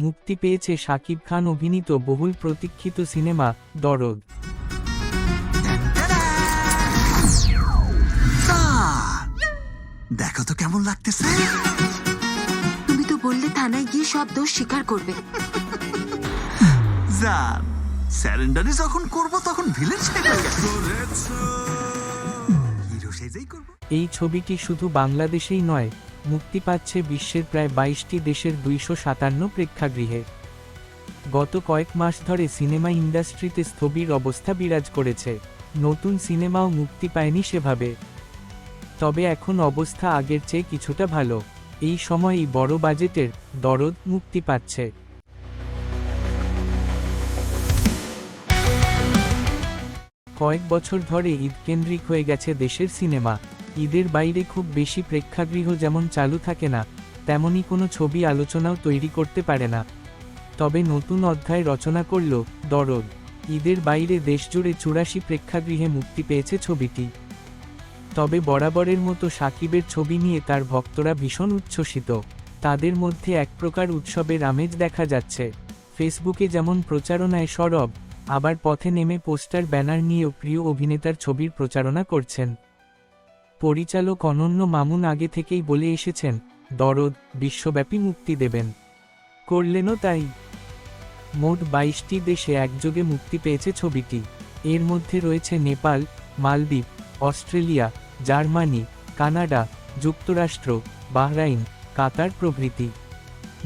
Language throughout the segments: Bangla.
মুক্তি পেয়েছে শাকিব খান অভিনীত বহুল প্রতীক্ষিত সিনেমা দরদ। দেখো তো কেমন লাগতেছে। তুমি তো বললে থানায় গিয়ে সব দোষ স্বীকার করবে। জান, স্যারেন্ডারে যখন করব তখন ভিলেন হিরো সেজেই করব। এই ছবিটি শুধু বাংলাদেশেই নয়, মুক্তি পাচ্ছে বিশ্বের প্রায় 22টি দেশের 257 প্রেক্ষাগৃহে। গত কয়েক মাস ধরে সিনেমা ইন্ডাস্ট্রিতে স্থবির অবস্থা বিরাজ করেছে। নতুন সিনেমাও মুক্তি পায়নি সেভাবে। তবে এখন অবস্থা আগের চেয়ে কিছুটা ভালো। এই সময়ই বড় বাজেটের দরদ মুক্তি পাচ্ছে। কয়েক বছর ধরে ঈদকেন্দ্রিক হয়ে গেছে দেশের সিনেমা। ঈদের বাইরে খুব বেশি প্রেক্ষাগৃহ যেমন চালু থাকে না, তেমনি কোনো ছবি আলোচনাও তৈরি করতে পারে না। তবে নতুন অধ্যায় রচনা করল দরদ। ঈদের বাইরে দেশজুড়ে 84 প্রেক্ষাগৃহে মুক্তি পেয়েছে ছবিটি। তবে বরাবরের মতো শাকিবের ছবি নিয়ে তার ভক্তরা ভীষণ উচ্ছ্বসিত। তাদের মধ্যে এক প্রকার উৎসবের আমেজ দেখা যাচ্ছে। ফেসবুকে যেমন প্রচারণায় সরব, আবার পথে নেমে পোস্টার ব্যানার নিয়েও প্রিয় অভিনেতার ছবির প্রচারণা করছেন। পরিচালক অনন্য মামুন আগে থেকেই বলে এসেছেন, দরদ বিশ্বব্যাপী মুক্তি দেবেন। করলেনও তাই। মোট 22টি দেশে একযোগে মুক্তি পেয়েছে ছবিটি। এর মধ্যে রয়েছে নেপাল, মালদ্বীপ, অস্ট্রেলিয়া, জার্মানি, কানাডা, যুক্তরাষ্ট্র, বাহরাইন, কাতার প্রভৃতি।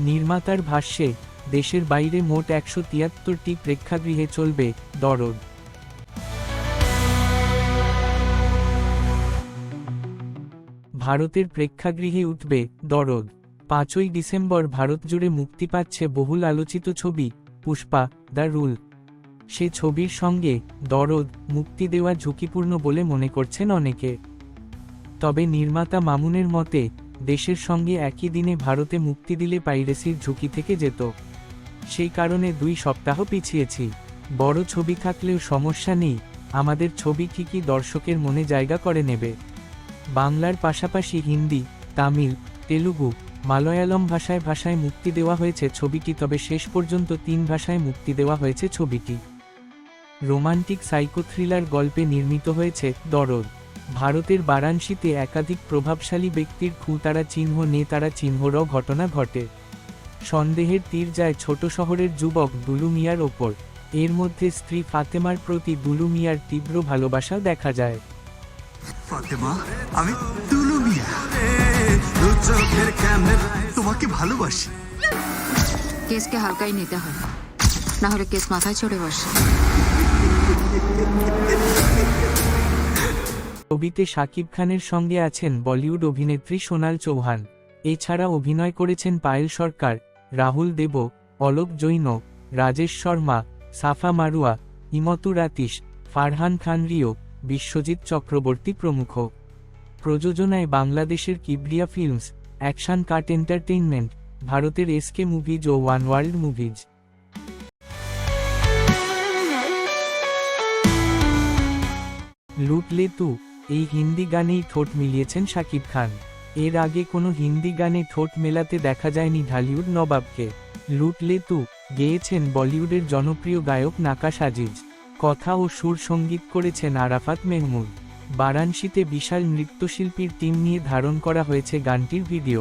নির্মাতার ভাষ্যে, দেশের বাইরে মোট 173টি প্রেক্ষাগৃহে চলবে দরদ। ভারতের প্রেক্ষাগৃহে উঠবে দরদ। 5ই ডিসেম্বর ভারত জুড়ে মুক্তি পাচ্ছে বহুল আলোচিত ছবি পুষ্পা দ্য রুল। সে ছবির সঙ্গে দরদ মুক্তি দেওয়া ঝুঁকিপূর্ণ বলে মনে করছেন অনেকে। তবে নির্মাতা মামুনের মতে, দেশের সঙ্গে একই দিনে ভারতে মুক্তি দিলে পাইরেসির ঝুঁকি থেকে যেত। সেই কারণে 2 সপ্তাহ পিছিয়েছি। বড় ছবি থাকলেও সমস্যা নেই, আমাদের ছবি ঠিকই দর্শকের মনে জায়গা করে নেবে। বাংলার পাশাপাশি হিন্দি, তামিল, তেলুগু, মালয়ালম ভাষায় মুক্তি দেওয়া হয়েছে ছবিটি। তবে শেষ পর্যন্ত 3 ভাষায় মুক্তি দেওয়া হয়েছে ছবিটি। রোমান্টিক সাইকো থ্রিলার গল্পে নির্মিত হয়েছে দরদ। ভারতের বারাণসীতে একাধিক প্রভাবশালী ব্যক্তির খুঁতারা চিহ্ন নেতারা চিহ্নর ঘটনা ঘটে। সন্দেহের তীর যায় ছোট শহরের যুবক দুলু মিয়ার ওপর। এর মধ্যে স্ত্রী ফাতেমার প্রতি দুলু মিয়ার তীব্র ভালোবাসা দেখা যায়। ফাতেমা, আমি দুলু মিয়া, তোমাকে ভালোবাসি। কেসকে হালকাই নিতে হয়, না হলে কেস মাথায় চড়ে বসে। ছবিতে শাকিব খানের সঙ্গে আছেন বলিউড অভিনেত্রী সোনাল চৌহান। এছাড়া অভিনয় করেছেন পায়েল সরকার, রাহুল দেব, অলোক জৈন, রাজেশ শর্মা, সাফা মারুয়া, ইমতুর আতিশ, ফারহান খান রিও, বিশ্বজিৎ চক্রবর্তী প্রমুখ। প্রযোজনায় বাংলাদেশের Kibria films, action cut entertainment, ভারতের এসকে মুভিজ ও ওয়ান ওয়ার্ল্ড মুভিজ। লুট লে তু এই হিন্দি গানেই ঠোঁট মিলিয়েছেন শাকিব খান। এর আগে কোনো হিন্দি গানে ঠোঁট মেলাতে দেখা যায়নি ঢালিউড নবাবকে। লুট লে তু গেয়েছেন বলিউডের জনপ্রিয় গায়ক নাকাশ আজিজ। কথা ও সুর সঙ্গীত করেছেন আরাফাত মেহমুদ। বারাণসীতে বিশাল নৃত্যশিল্পীর টিম নিয়ে ধারণ করা হয়েছে গানটির ভিডিও।